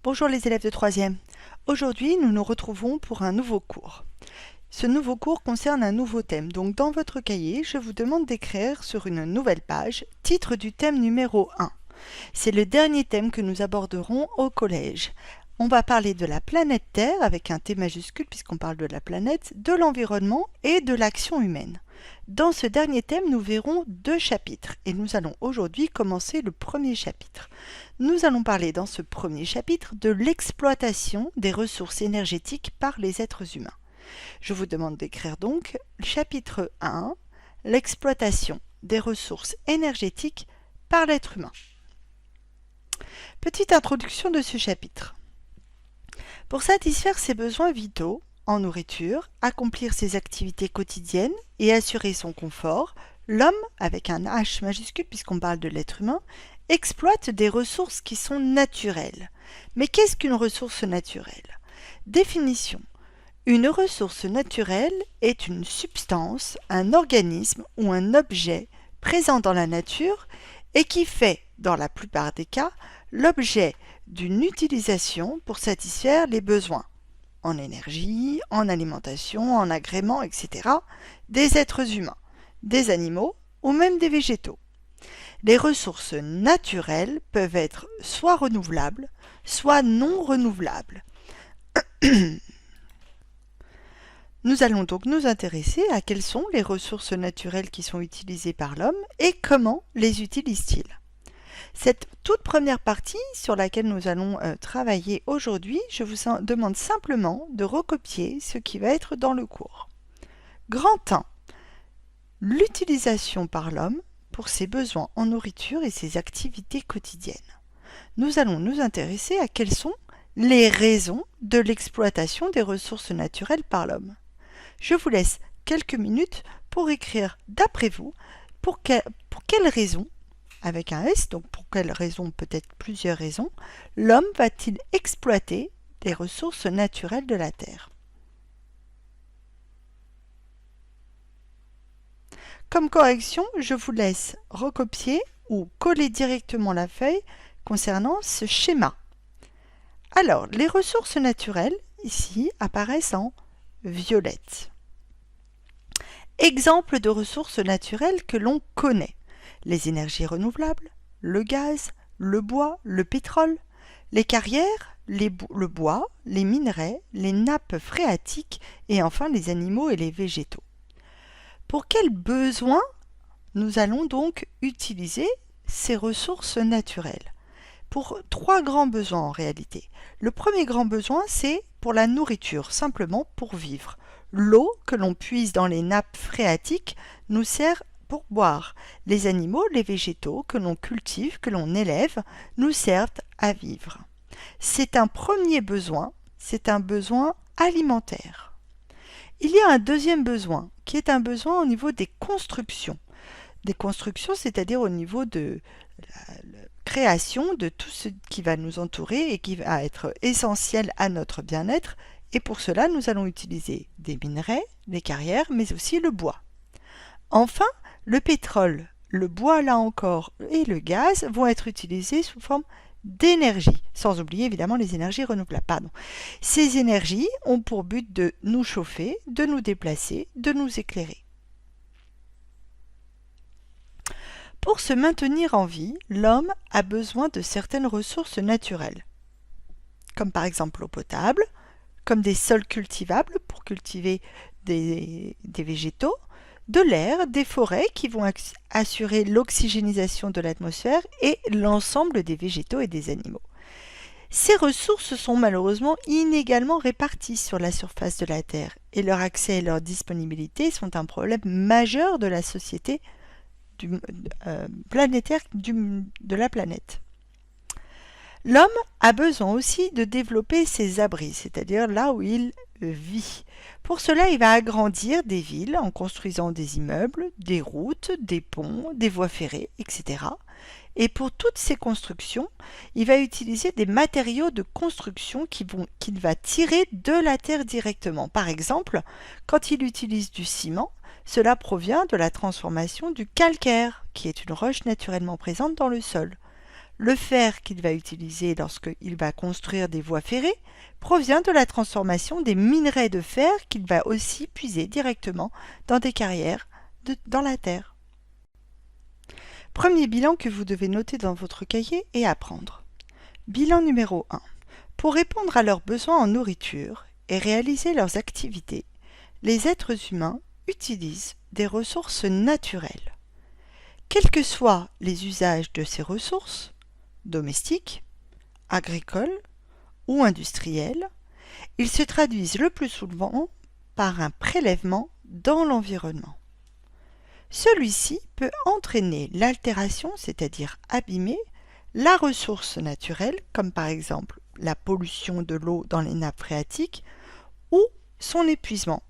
Bonjour les élèves de 3e. Aujourd'hui, nous nous retrouvons pour un nouveau cours. Ce nouveau cours concerne un nouveau thème. Donc dans votre cahier, je vous demande d'écrire sur une nouvelle page, titre du thème numéro 1. C'est le dernier thème que nous aborderons au collège. On va parler de la planète Terre avec un T majuscule puisqu'on parle de la planète, de l'environnement et de l'action humaine. Dans ce dernier thème, nous verrons 2 chapitres et nous allons aujourd'hui commencer le premier chapitre. Nous allons parler dans ce premier chapitre de l'exploitation des ressources énergétiques par les êtres humains. Je vous demande d'écrire donc chapitre 1, l'exploitation des ressources énergétiques par l'être humain. Petite introduction de ce chapitre. Pour satisfaire ses besoins vitaux, en nourriture, accomplir ses activités quotidiennes et assurer son confort, l'homme, avec un H majuscule puisqu'on parle de l'être humain, exploite des ressources qui sont naturelles. Mais qu'est-ce qu'une ressource naturelle? Définition. Une ressource naturelle est une substance, un organisme ou un objet présent dans la nature et qui fait, dans la plupart des cas, l'objet d'une utilisation pour satisfaire les besoins en énergie, en alimentation, en agrément, etc., des êtres humains, des animaux ou même des végétaux. Les ressources naturelles peuvent être soit renouvelables, soit non renouvelables. Nous allons donc nous intéresser à quelles sont les ressources naturelles qui sont utilisées par l'homme et comment les utilise-t-il. Cette toute première partie sur laquelle nous allons travailler aujourd'hui, je vous demande simplement de recopier ce qui va être dans le cours. Grand 1. L'utilisation par l'homme pour ses besoins en nourriture et ses activités quotidiennes. Nous allons nous intéresser à quelles sont les raisons de l'exploitation des ressources naturelles par l'homme. Je vous laisse quelques minutes pour écrire d'après vous pour quelles raisons, avec un S, donc pour quelles raisons, peut-être plusieurs raisons, l'homme va-t-il exploiter des ressources naturelles de la Terre. Comme correction, je vous laisse recopier ou coller directement la feuille concernant ce schéma. Alors, les ressources naturelles, ici, apparaissent en violette. Exemple de ressources naturelles que l'on connaît. Les énergies renouvelables, le gaz, le bois, le pétrole, les carrières, le bois, les minerais, les nappes phréatiques et enfin les animaux et les végétaux. Pour quels besoins nous allons donc utiliser ces ressources naturelles? Pour 3 grands besoins en réalité. Le premier grand besoin, c'est pour la nourriture, simplement pour vivre. L'eau que l'on puise dans les nappes phréatiques nous sert pour boire. Les animaux, les végétaux que l'on cultive, que l'on élève, nous servent à vivre. C'est un premier besoin, c'est un besoin alimentaire. Il y a un deuxième besoin, qui est un besoin au niveau des constructions. Des constructions, c'est-à-dire au niveau de la création de tout ce qui va nous entourer et qui va être essentiel à notre bien-être. Et pour cela, nous allons utiliser des minerais, les carrières, mais aussi le bois. Enfin, le pétrole, le bois là encore et le gaz vont être utilisés sous forme d'énergie, sans oublier évidemment les énergies renouvelables. Pardon. Ces énergies ont pour but de nous chauffer, de nous déplacer, de nous éclairer. Pour se maintenir en vie, l'homme a besoin de certaines ressources naturelles, comme par exemple l'eau potable, comme des sols cultivables pour cultiver des végétaux, de l'air, des forêts qui vont assurer l'oxygénisation de l'atmosphère et l'ensemble des végétaux et des animaux. Ces ressources sont malheureusement inégalement réparties sur la surface de la Terre et leur accès et leur disponibilité sont un problème majeur de la société planétaire de la planète. L'homme a besoin aussi de développer ses abris, c'est-à-dire là où il vit. Pour cela, il va agrandir des villes en construisant des immeubles, des routes, des ponts, des voies ferrées, etc. Et pour toutes ces constructions, il va utiliser des matériaux de construction qu'il va tirer de la terre directement. Par exemple, quand il utilise du ciment, cela provient de la transformation du calcaire, qui est une roche naturellement présente dans le sol. Le fer qu'il va utiliser lorsqu'il va construire des voies ferrées provient de la transformation des minerais de fer qu'il va aussi puiser directement dans des carrières dans la terre. Premier bilan que vous devez noter dans votre cahier et apprendre. Bilan numéro 1. Pour répondre à leurs besoins en nourriture et réaliser leurs activités, les êtres humains utilisent des ressources naturelles. Quels que soient les usages de ces ressources, domestiques, agricoles ou industriels, ils se traduisent le plus souvent par un prélèvement dans l'environnement. Celui-ci peut entraîner l'altération, c'est-à-dire abîmer, la ressource naturelle, comme par exemple la pollution de l'eau dans les nappes phréatiques, ou son épuisement,